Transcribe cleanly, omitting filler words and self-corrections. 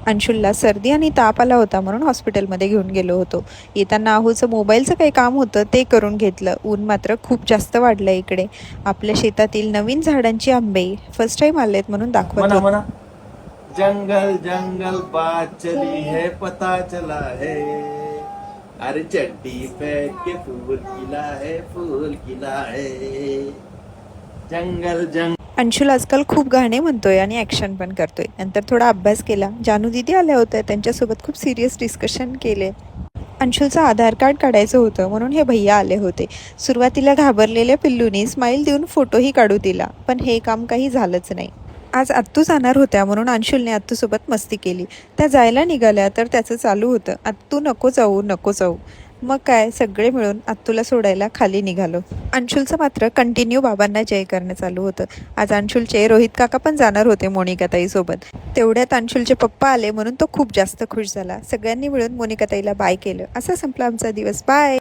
अंशुलला सर्दी आणि ताप आला होता म्हणून हॉस्पिटलमध्ये घेऊन गेलो होतो. येताना अहोचं मोबाईलचं काही काम होतं ते करून घेतलं. ऊन मात्र खूप जास्त वाढलं इकडे. आपल्या शेतातील नवीन झाडांची आंबे फर्स्ट टाइम आलेत म्हणून दाखवत मना होतो. मना जंगल जंगल बात चली है पता चला है अरे चड्डी फेंक के फूल खिला है जंगल जंगल। अंशुल आजकाल खूप गाणे म्हणतोय आणि ॲक्शन पण करतोय. नंतर थोडा अभ्यास केला. जानू दीदी आल्या होत्या, त्यांच्यासोबत खूप सिरियस डिस्कशन केले. अंशुलचं आधार कार्ड काढायचं होतं म्हणून हे भैया आले होते. सुरुवातीला घाबरलेल्या पिल्लूनी स्माईल देऊन फोटोही काढू दिला, पण हे काम काही झालंच नाही. आज आत्तू जाणार होत्या म्हणून अंशुलने आत्तूसोबत मस्ती केली. त्या जायला निघाल्या तर त्याचं चालू होतं, आत्तू नको जाऊ नको जाऊ. मग काय, सगळे मिळून आत्तूला सोडायला खाली निघालो. अंशुलचं मात्र कंटिन्यू बाबांना जय करणं चालू होतं. आज अंशुलचे रोहित काका पण जाणार होते मोनिकाताईसोबत. तेवढ्यात अंशुलचे पप्पा आले म्हणून तो खूप जास्त खुश झाला. सगळ्यांनी मिळून मोनिकाताईला बाय केलं. असा संपला आमचा दिवस. बाय.